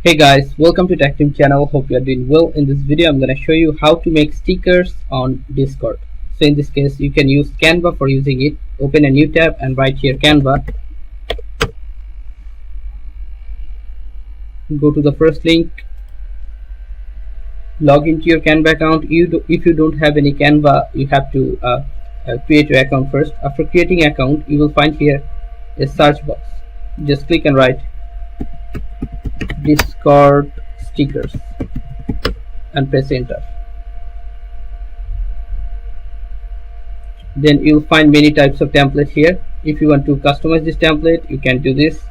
Hey guys, welcome to Tech Team channel. Hope you are doing well. In this video, I'm going to show you how to make stickers on Discord. So in this case, you can use Canva for using it. Open a new tab and write here Canva. Go to the first link. Log into your Canva account. If you don't have any Canva, you have to create your account first. After creating an account, you will find here a search box. Just click and write Discord stickers and press enter. Then you'll find many types of template here. If you want to customize this template, you can do this.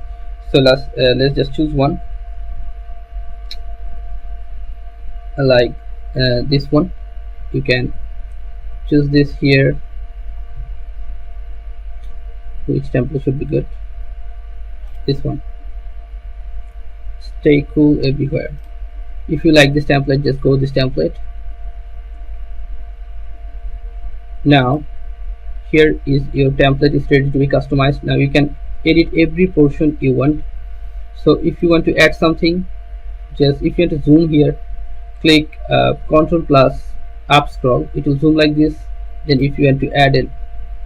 So let's just choose one, like this one. You can choose this here. Which template should be good? This one. Stay cool everywhere. If you like this template, just go this template. Now here is your template is ready to be customized. Now you can edit every portion you want. So if you want to add something, just if you want to zoom here, click Ctrl plus up scroll, it will zoom like this. Then if you want to add a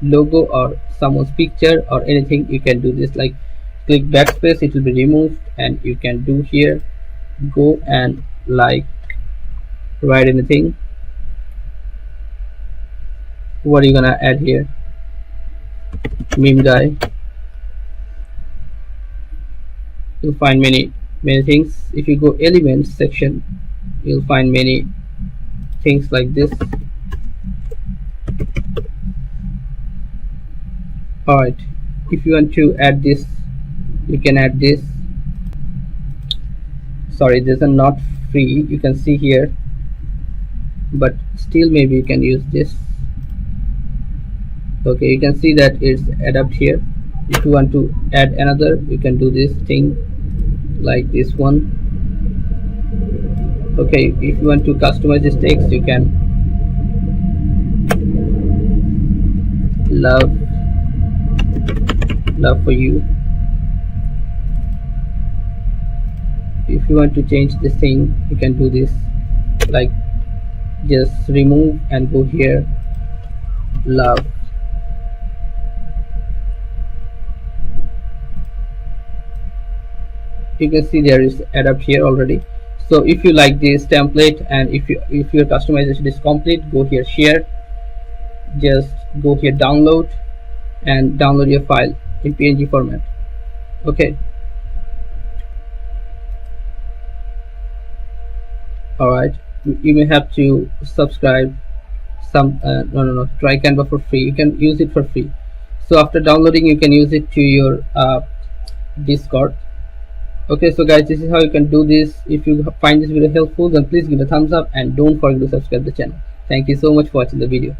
logo or someone's picture or anything, you can do this, like click backspace, it will be removed. And you can do here, go and like write anything. What are you gonna add here? Meme guy. You'll find many things. If you go elements section, you'll find many things like this. Alright, if you want to add this, you can add this. Sorry, these are not free, you can see here, but still maybe you can use this. Okay, you can see that it's adapt here. If you want to add another, you can do this thing like this one. Okay, if you want to customize this text, you can love for you. If you want to change this thing, you can do this, like just remove and go here, love. You can see there is adapt here already. So if you like this template and if your customization is complete, go here share, just go here download and download your file in PNG format. Okay. Alright, you may have to subscribe some no, try Canva for free. You can use it for free. So after downloading, you can use it to your Discord. Okay, so guys, this is how you can do this. If you find this video helpful, then please give a thumbs up and don't forget to subscribe the channel. Thank you so much for watching the video.